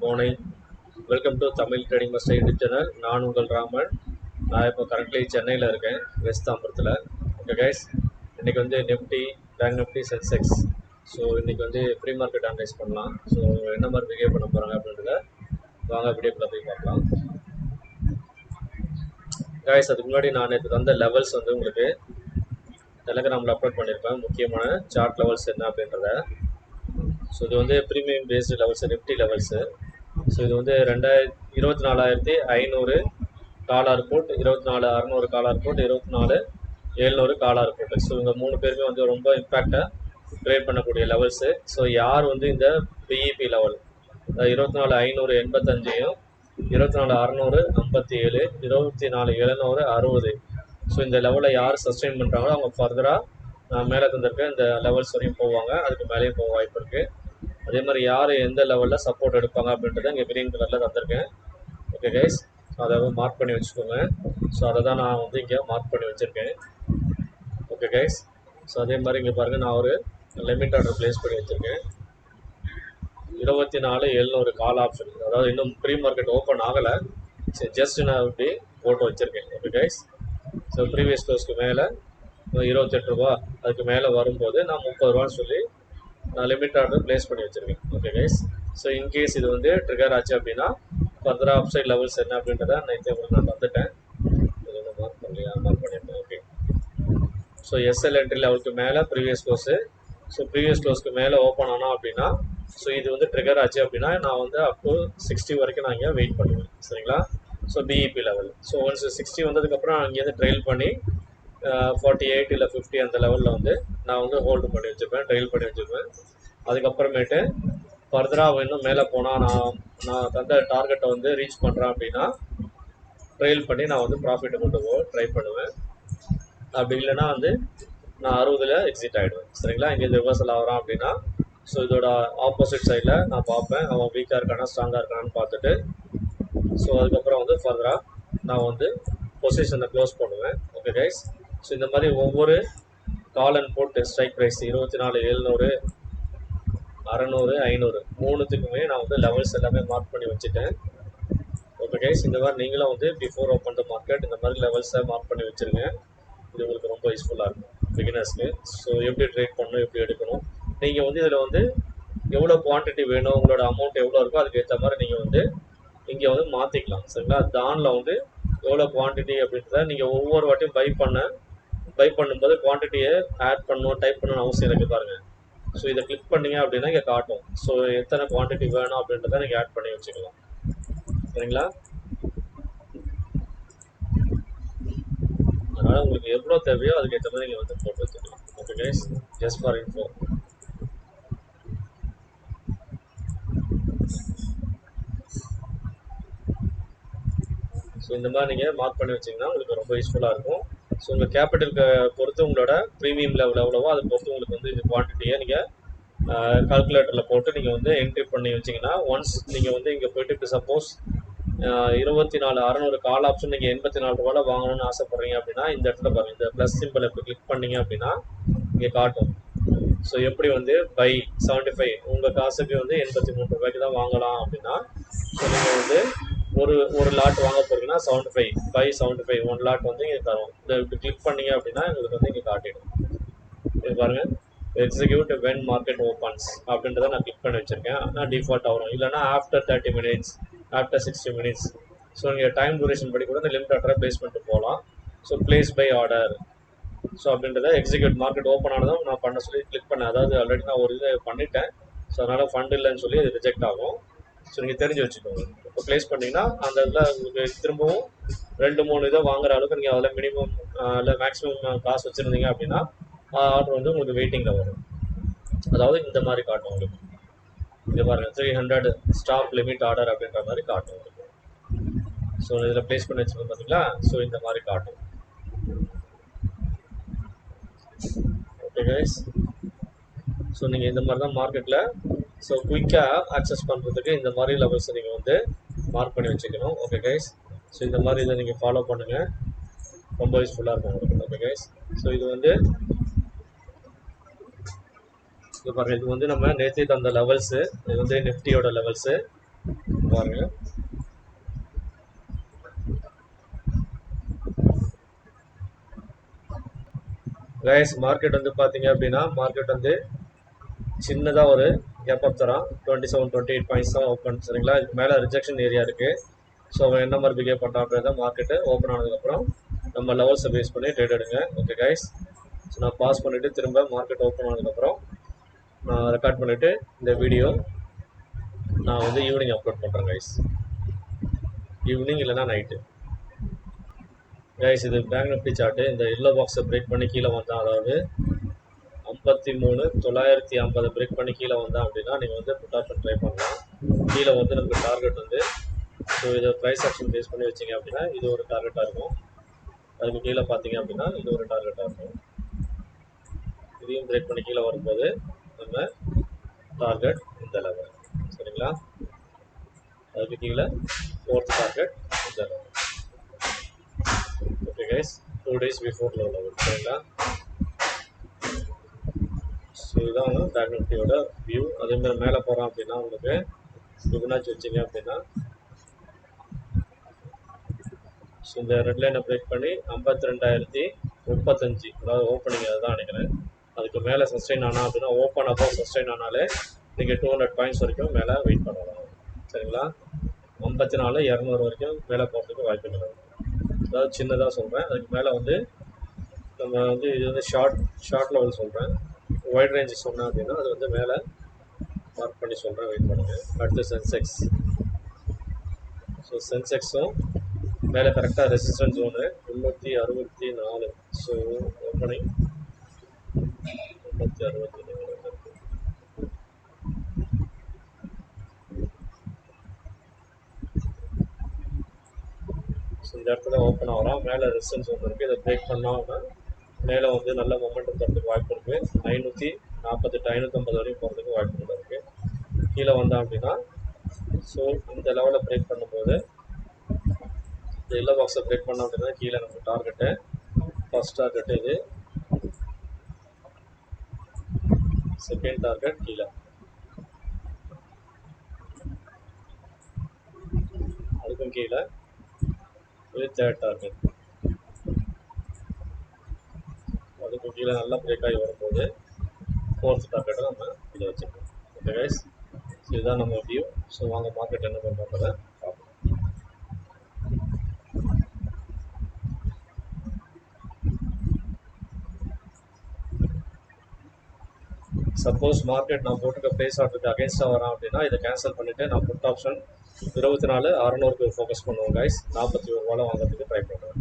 Morning. Welcome to Tamil trading master YouTube channel. நான் உங்கள் ராமன். நான் இப்போ கரண்ட்லி சென்னையில் இருக்கேன், வெஸ்ட் தாம்பரத்தில். ஓகே கைஸ், இன்றைக்கி வந்து Nifty, bank Nifty, Sensex. So இன்றைக்கி வந்து ப்ரீ மார்க்கெட் அனலைஸ் பண்ணலாம். ஸோ என்ன மாதிரி பிஹேவ் பண்ண போகிறாங்க அப்படின்றத வாங்க வீடியோக்குள்ளே போய் பார்க்கலாம். கைஸ், அதுக்கு முன்னாடி நான் நேற்று தந்த லெவல்ஸ் வந்து உங்களுக்கு டெலகிராமில் அப்லோட் பண்ணியிருப்பேன். முக்கியமான சார்ட் லெவல்ஸ் என்ன அப்படின்றத. ஸோ இது வந்து premium based levels, Nifty levels. So இது வந்து 24,500 call or put, 24,600 call or put, 24,700 call or put. So இவங்க 3 பேருமே வந்து ரொம்ப இம்பேக்டாக ட்ரேட் பண்ணக்கூடிய லெவல்ஸு. ஸோ யார் வந்து இந்த பிஇபி லெவல் 24,585, 24,657, 24,700, 60. ஸோ இந்த லெவலில் யார் சஸ்டெயின் பண்ணுறாங்களோ அவங்க ஃபர்தராக மேலே தந்திருக்க இந்த லெவல்ஸ் வரையும் போவாங்க, அதுக்கு மேலேயும் போக வாய்ப்பு இருக்குது. அதே மாதிரி யார் எந்த லெவலில் சப்போர்ட் எடுப்பாங்க அப்படின்றத இங்கே க்ரீன் கலரில் தந்திருக்கேன். ஓகே கைஸ், அதை மார்க் பண்ணி வச்சுக்கோங்க. ஸோ அதை தான் நான் வந்து இங்கே மார்க் பண்ணி வச்சுருக்கேன். ஓகே கைஸ், ஸோ அதே மாதிரி இங்கே பாருங்கள், நான் ஒரு லிமிட் ஆர்டர் ப்ளேஸ் பண்ணி வச்சுருக்கேன். 24,700 கால் ஆப்ஷன். அதாவது இன்னும் ப்ரீ மார்க்கெட் ஓப்பன் ஆகலை, சரி ஜஸ்ட் நான் இப்படி போட்டு வச்சுருக்கேன். ஓகே கைஸ், ஸோ ப்ரீவியஸ் க்ளோஸ்க்கு மேலே 28 ரூபா, அதுக்கு மேலே வரும்போது நான் 30 ரூபான்னு சொல்லி நான் லிமிட் ஆர்டர் ப்ளேஸ் பண்ணி வச்சுருக்கேன். ஓகே கைஸ், ஸோ இன்கேஸ் இது வந்து ட்ரிகர் ஆச்சு அப்படின்னா ஃபர்தராக அப்சைட் லெவல்ஸ் என்ன அப்படின்றத நான் வந்துட்டேன். இது வந்து மார்க் பண்ணியிருக்கேன். ஓகே, ஸோ எஸ்எல் என்ட்ரி லெவலுக்கு மேலே ப்ரீவியஸ் க்ளோஸு. ஸோ ப்ரீவியஸ் க்ளோஸ்க்கு மேலே ஓப்பன் ஆனால் அப்படின்னா, ஸோ இது வந்து ட்ரிகர் ஆச்சு அப்படின்னா நான் வந்து அப் டு 60 வரைக்கும் நான் இங்கே வெயிட் பண்ணுவேன். சரிங்களா? So PIB level. So once 60 வந்ததுக்கப்புறம் அங்கேருந்து ட்ரெயில் பண்ணி 48 இல்லை 50 அந்த லெவலில் வந்து நான் வந்து ஹோல்டு பண்ணி வச்சுப்பேன், ட்ரெயில் பண்ணி வச்சுப்பேன். அதுக்கப்புறமேட்டு ஃபர்தராக இன்னும் மேலே போனால் நான் தந்த டார்கெட்டை வந்து ரீச் பண்ணுறேன் அப்படின்னா ட்ரெயில் பண்ணி நான் வந்து ப்ராஃபிட்டை கொண்டு போக ட்ரை பண்ணுவேன். அப்படி இல்லைன்னா வந்து நான் 60ல் எக்ஸிட் ஆகிடுவேன். சரிங்களா? இங்கேருந்து ரிவர்சல் ஆகிறான் அப்படின்னா ஸோ இதோட ஆப்போசிட் சைடில் நான் பார்ப்பேன், அவன் வீக்காக இருக்கானா ஸ்ட்ராங்காக இருக்கானான்னு பார்த்துட்டு ஸோ அதுக்கப்புறம் வந்து ஃபர்தராக நான் வந்து பொசிஷனை க்ளோஸ் பண்ணுவேன். ஓகே கைஸ், ஸோ இந்த மாதிரி ஒவ்வொரு கால் அண்ட் போட்டு ஸ்ட்ரைக் ப்ரைஸ் 24,700, 600, 500 மூணுத்துக்குமே நான் வந்து லெவல்ஸ் எல்லாமே மார்க் பண்ணி வச்சுட்டேன். ஓகே கைஸ், இந்த மாதிரி நீங்களும் வந்து பிஃபோர் ஓப்பன் த மார்க்கெட் இந்த மாதிரி லெவல்ஸை மார்க் பண்ணி வச்சுருங்க. இது உங்களுக்கு ரொம்ப யூஸ்ஃபுல்லாக இருக்கும் பிகினர்ஸ்க்கு. ஸோ எப்படி ட்ரேட் பண்ணணும், எப்படி எடுக்கணும், நீங்கள் வந்து இதில் வந்து எவ்வளோ குவான்டிட்டி வேணும், உங்களோட அமௌண்ட் எவ்வளோ இருக்கோ அதுக்கு ஏற்ற மாதிரி நீங்கள் வந்து இங்கே வந்து மாற்றிக்கலாம். சரிங்களா? தானில் வந்து எவ்வளோ குவான்டிட்டி அப்படின்றத நீங்கள் ஒவ்வொரு வாட்டியும் பை பண்ணும்போது குவான்டிட்டியை ஆட் பண்ணணும், டைப் பண்ணணும்னு அவசியம் இருக்குது பாருங்கள். ஸோ இதை கிளிக் பண்ணிங்க அப்படின்னா இங்கே காட்டும். ஸோ எத்தனை குவான்டிட்டி வேணும் அப்படின்றத நீங்கள் ஆட் பண்ணி வச்சுக்கலாம். சரிங்களா? அதனால் உங்களுக்கு எவ்வளோ தேவையோ அதுக்கு ஏற்ற மாதிரி நீங்கள் வந்து போட்டு வச்சுக்கலாம். Okay guys, just for info. So இந்த மாதிரி நீங்கள் மார்க் பண்ணி வச்சிங்கன்னா உங்களுக்கு ரொம்ப யூஸ்ஃபுல்லாக இருக்கும். ஸோ உங்கள் கேபிட்டலுக்கு பொறுத்து உங்களோட ப்ரீமியம் லெவல் எவ்வளவோ அதை பொறுத்து உங்களுக்கு வந்து இந்த குவான்டிட்டியை நீங்கள் கால்குலேட்டரில் போட்டு நீங்கள் வந்து என்ட்ரி பண்ணி வச்சிங்கன்னா ஒன்ஸ் நீங்கள் வந்து இங்கே போய்ட்டு இப்போ சப்போஸ் 24,600 கால் ஆப்ஷன் நீங்கள் 84 ரூபாயில் வாங்கணும்னு ஆசைப்பட்றீங்க அப்படின்னா இந்த இடத்துல பாருங்கள், இந்த ப்ளஸ் சிம்பிள் இப்போ கிளிக் பண்ணிங்க அப்படின்னா இங்கே காட்டும். ஸோ எப்படி வந்து பை 75 உங்கள் காசுக்கு வந்து 83 ரூபாய்க்கு தான் வாங்கலாம் அப்படின்னா ஸோ நீங்கள் வந்து ஒரு லாட் வாங்க போகிறீங்கன்னா 75 பை 75 1 லாட் வந்து இங்கே தரும். இதை இப்படி கிளிக் பண்ணிங்க அப்படின்னா உங்களுக்கு வந்து இங்கே காட்டிடும். இது பாருங்கள், எக்ஸிக்யூட் வென் மார்க்கெட் ஓப்பன்ஸ் அப்படின்றத நான் கிளிக் பண்ணி வச்சுருக்கேன். ஆனால் டிஃபால்ட் ஆகும், இல்லைனா after 30 minutes, after 60 minutes. So நீங்கள் டைம் டூரேஷன் படி கூட இந்த லிமிட் ஆர்டரை ப்ளேஸ் பண்ணிட்டு போகலாம். So place buy order so அப்படின்றத எக்ஸிக்யூட் மார்க்கெட் ஓப்பன் ஆனதும் நான் பண்ண சொல்லி கிளிக் பண்ணேன். அதாவது ஆல்ரெடி நான் ஒரு இதை பண்ணிட்டேன். ஸோ அதனால் ஃபண்ட் இல்லைன்னு சொல்லி அது ரிஜெக்ட் ஆகும். ஸோ நீங்கள் தெரிஞ்சு வச்சுக்கோங்க. இப்போ ப்ளேஸ் பண்ணிங்கன்னா அந்த இதில் உங்களுக்கு திரும்பவும் 2-3 இதை வாங்குற அளவுக்கு நீங்கள் அதில் மினிமம் இல்லை மேக்ஸிமம் காசு வச்சுருந்தீங்க அப்படின்னா ஆர்டர் வந்து உங்களுக்கு வெயிட்டிங்கில் வரும். அதாவது இந்த மாதிரி காட்டும் உங்களுக்கு. இது பாருங்கள், 300 ஸ்டாப் லிமிட் ஆர்டர் அப்படின்ற மாதிரி காட்டும் உங்களுக்கு. ஸோ இதில் ப்ளேஸ் பண்ணி வச்சுருக்கோம் பார்த்தீங்களா? ஸோ இந்த மாதிரி காட்டும். ஓகே கைஸ், ஸோ நீங்கள் இந்த மாதிரி தான் மார்க்கெட்டில் ஸோ குயிக்காக ஆக்சஸ் பண்ணுறதுக்கு இந்த மாதிரி லெவல்ஸை நீங்கள் வந்து மார்க் பண்ணி வச்சுக்கணும். ஓகே கைஸ், ஸோ இந்த மாதிரி இதை நீங்கள் ஃபாலோ பண்ணுங்கள், ரொம்ப யூஸ்ஃபுல்லாக இருக்கும் உங்களுக்கு. ஓகே கைஸ், ஸோ இது வந்து இது பாருங்கள், இது வந்து நம்ம நேற்று தந்த லெவல்ஸு. இது வந்து நிஃப்டியோட லெவல்ஸு. பாருங்க. கைஸ் மார்க்கெட் வந்து பார்த்தீங்க அப்படின்னா மார்க்கெட் வந்து சின்னதாக ஒரு கேப் அப் தரான் 27-28 பாயிண்ட்ஸ் தான் ஓப்பன். சரிங்களா? இதுக்கு மேலே ரிஜெக்ஷன் ஏரியா இருக்குது. ஸோ அவன் என்ன மாதிரி பிஹேவ் பண்ணுறான் அப்படின்றத மார்க்கெட்டு ஓப்பன் ஆனதுக்கப்புறம் நம்ம லெவல்ஸை பேஸ் பண்ணி ட்ரேட் எடுங்க. Okay guys. ஸோ நான் பாஸ் பண்ணிவிட்டு திரும்ப மார்க்கெட் ஓப்பன் ஆனதுக்கப்புறம் நான் ரெக்கார்ட் பண்ணிவிட்டு இந்த வீடியோ நான் வந்து ஈவினிங் அப்லோட் பண்ணுறேன் கைஸ். ஈவினிங் இல்லைனா நைட்டு. கைஸ் இது பேங்க் நிஃப்டி சார்ட்டு. இந்த எல்லோ பாக்ஸை பிரேக் பண்ணி கீழே வந்தான், அதாவது 53,950 பிரேக் பண்ணி கீழே வந்தான் அப்படின்னா நீங்கள் வந்து புட் ஆப்ஷன் ட்ரை பண்ணலாம். கீழே வந்து நமக்கு டார்கெட் வந்து ஸோ இதை ப்ரைஸ் ஆப்ஷன் பேஸ் பண்ணி வச்சிங்க அப்படின்னா இது ஒரு டார்கெட்டாக இருக்கும். அதுக்கு கீழே பார்த்தீங்க அப்படின்னா இது ஒரு டார்கெட்டாக இருக்கும். இதையும் பிரேக் பண்ணி கீழே வரும்போது நம்ம டார்கெட் இந்த லெவல். சரிங்களா? அதுக்கு கீழே 4th டார்கெட் இந்த level. Okay guys, 2 days before low level. சரிங்களா? ஸோ இதுதான் வந்து பேங்க் நிஃப்டியோட வியூ. அதேமாதிரி மேலே போகிறோம் அப்படின்னா உங்களுக்கு ஃபிபனாச்சி வச்சிங்க அப்படின்னா ஸோ இந்த ரெட் லைனை பிரேக் பண்ணி 52,035, அதாவது ஓப்பனிங் அதுதான் நினைக்கிறேன். அதுக்கு மேலே சஸ்டெயின் ஆனால் அப்படின்னா ஓப்பன் அப்போ சஸ்டெயின் ஆனாலே நீங்கள் 200 பாயிண்ட்ஸ் வரைக்கும் மேலே வெயிட் பண்ணலாம். சரிங்களா? 54,200 வரைக்கும் மேலே போகிறதுக்கு வாய்ப்பு கிடையாது. அதாவது சின்னதாக சொல்கிறேன். அதுக்கு மேலே வந்து நம்ம வந்து இது வந்து ஷார்ட் லெவல் சொல்கிறேன். வைட் ரேஞ்சு சொன்னேன் அப்படின்னா அது வந்து மேலே மார்க் பண்ணி சொல்கிறேன், வெயிட் பண்ணுங்கள். அடுத்து சென்செக்ஸ். ஸோ சென்செக்ஸும் மேலே கரெக்டாக resistance zone 364. So opening 364. So இந்த இடத்துல ஓப்பன் ஆகிறோம். மேலே ரெசிஸ்டன்ஸ் ஜோன் இருக்குது. இதை பிரேக் பண்ணோம்னா மேலே வந்து நல்ல மொமெண்டம் தரத்துக்கு வாய்ப்பு இருக்குது. 548, 550 வரைக்கும் போகிறதுக்கு வாய்ப்பு இருக்குது. கீழே வந்தோம் அப்படின்னா ஸோ இந்த லெவலில் பிரேக் பண்ணும்போது இந்த எல்லோ பாக்ஸை பிரேக் பண்ணோம் அப்படின்னா கீழே நம்ம டார்கெட்டு ஃபர்ஸ்ட் டார்கெட்டு இது, செகண்ட் டார்கெட் கீழே, அதுக்கும் கீழே இது தேர்ட் டார்கெட், அதுக்கும் கீழே நல்லா பிரேக் ஆகி வரும்போது 4th டார்கெட்டை நம்ம இதை வச்சுக்கணும். ஓகே கைஸ், இதுதான் நம்ம வியூ. ஸோ வாங்க மார்க்கெட் என்ன பண்ணுறத பார்ப்போம். சப்போஸ் மார்க்கெட் நான் போட்டுக்க ப்ரைஸ் ஆர்டருக்கு அகேன்ஸ்டாக வரான் அப்படின்னா இதை கேன்சல் பண்ணிவிட்டு நான் புட் ஆப்ஷன் 24,600க்கு ஃபோக்கஸ் பண்ணுவோம் கைஸ். 41 ரூபாவில் வாங்குறதுக்கு ட்ரை பண்ணுவேன்.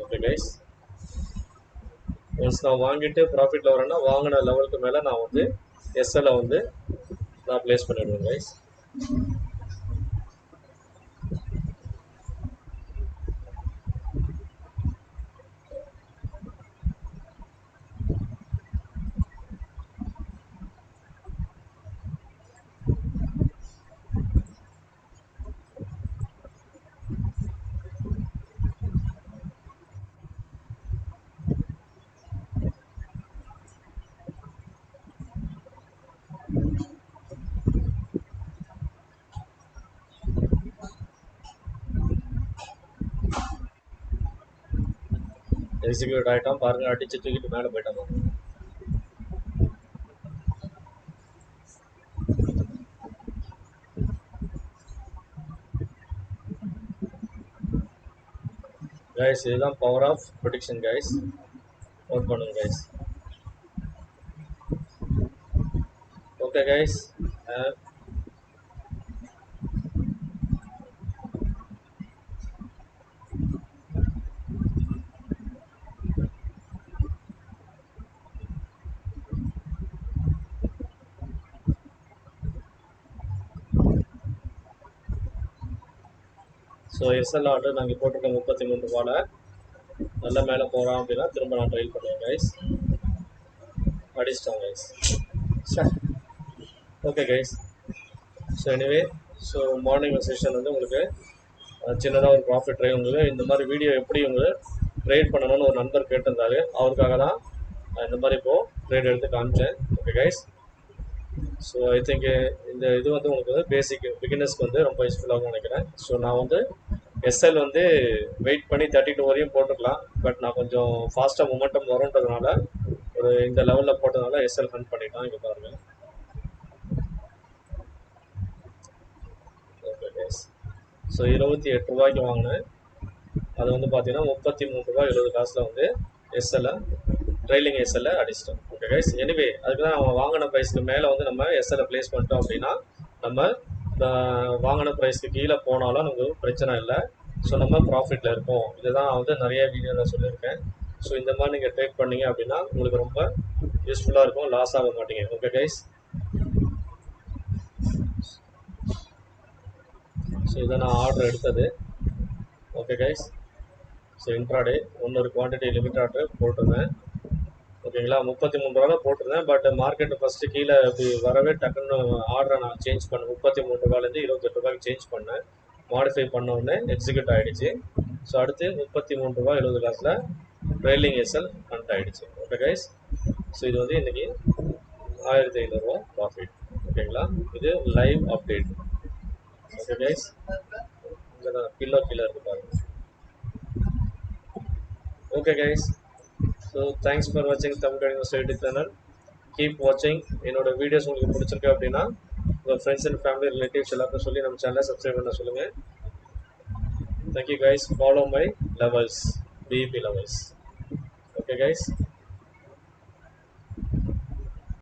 ஓகே கைஸ், ஒன்ஸ் நான் வாங்கிட்டு ப்ராஃபிட்டில் வரேன்னா வாங்கின லெவலுக்கு மேலே நான் வந்து எஸ்எல்லை வந்து நான் ப்ளேஸ் பண்ணிவிடுவேன் கைஸ். எக்ஸிக்யூட் ஆகிட்டான் பாருங்கள், அடிச்சு தூக்கிட்டு மேலே போயிட்டான். கைஸ் இதுதான் power of prediction guys. Note பண்ணுங்க guys. Okay guys, so SL order நாங்கள் போட்டிருக்கோம் 33 ரூபாவில். நல்லா மேலே போகிறோம் அப்படின்னா திரும்ப நான் ட்ரைல் பண்ணுவேன் கைஸ். அடிச்சிட்டோம் guys. Okay guys, so anyway so morning session வந்து உங்களுக்கு சின்னதாக ஒரு ப்ராஃபிட் ட்ரை. உங்களுக்கு இந்த மாதிரி வீடியோ எப்படி உங்களுக்கு ட்ரேட் பண்ணணும்னு ஒரு நண்பர் கேட்டிருந்தாரு. அவருக்காக தான் இந்த மாதிரி இப்போது ட்ரேட் எடுத்து காமிச்சேன். Okay guys, so I think இந்த இது வந்து உங்களுக்கு வந்து பேசிக் பிகினர்ஸ்க்கு வந்து ரொம்ப யூஸ்ஃபுல்லாகவும் நினைக்கிறேன். ஸோ நான் வந்து எஸ்எல் வந்து வெயிட் பண்ணி 32 வரையும் போட்டுக்கலாம். பட் நான் கொஞ்சம் ஃபாஸ்ட்டாக மொமெண்டம் வரும்ன்றதுனால ஒரு இந்த லெவலில் போட்டதுனால எஸ்எல் ரன் பண்ணிட்டோம். இங்கே பாருங்கள். Okay guys. ஸோ 28 ரூபாய்க்கு வாங்கினேன். அது வந்து பார்த்தீங்கன்னா 33 ரூபா 70 காசில் வந்து எஸ்எல்லை ட்ரைலிங் எஸ்எல்லை அடிச்சிட்டோம். Okay guys. எனிவே அதுக்கு தான் நம்ம வாங்கின ப்ரைஸ்க்கு மேலே வந்து நம்ம எஸ்எல்லை ப்ளேஸ் பண்ணிட்டோம் அப்படின்னா நம்ம வாங்கின ப்ரைஸ்க்கு கீழே போனாலும் நமக்கு பிரச்சனை இல்லை. ஸோ நம்ம ப்ராஃபிட்டில் இருப்போம். இதுதான் வந்து நிறைய வீடியோவில் சொல்லியிருக்கேன். ஸோ இந்த மாதிரி நீங்கள் ட்ரேட் பண்ணீங்க அப்படின்னா உங்களுக்கு ரொம்ப யூஸ்ஃபுல்லாக இருக்கும், லாஸ் ஆக மாட்டீங்க. Okay guys. ஸோ இதை நான் ஆர்டர் எடுத்தது. Okay guys. ஸோ இன்ட்ராடே இன்னொரு குவான்டிட்டி லிமிட் ஆர்டர் போட்டிருந்தேன். ஓகேங்களா, 33 ரூபாவில் போட்டிருந்தேன். பட் மார்க்கெட்டு ஃபஸ்ட்டு கீழே இப்படி வரவே டக்குன்னு ஆர்டரை நான் சேஞ்ச் பண்ணேன். 33 ரூபாயிலேருந்து 28 ரூபாய்க்கு சேஞ்ச் பண்ணேன். மாடிஃபை பண்ண உடனே எக்ஸிக்யூட் ஆகிடுச்சு. ஸோ அடுத்து 33 ரூபா 70 காசில் ட்ரெயிலிங் எஸ்எல் கண்ட் ஆகிடுச்சு. Okay guys. ஸோ இது வந்து இன்றைக்கி 1500 ரூபா ப்ராஃபிட். ஓகேங்களா, இது லைவ் அப்டேட். Okay guys. இங்கே தான் பில்லோ கீழே இருக்குது பாருங்கள். Okay guys. So thanks for வாட்சிங் Tamil trading strategy channel. Keep வாட்சிங். என்னோட வீடியோஸ் உங்களுக்கு பிடிச்சிருக்கு அப்படின்னா உங்கள் ஃப்ரெண்ட்ஸ் அண்ட் ஃபேமிலி ரிலேட்டிவ்ஸ் எல்லாருக்கும் சொல்லி நம்ம சேனலை சப்ஸ்கிரைப் பண்ண சொல்லுங்கள். Thank you guys. Follow my levels, PIB levels. Okay guys.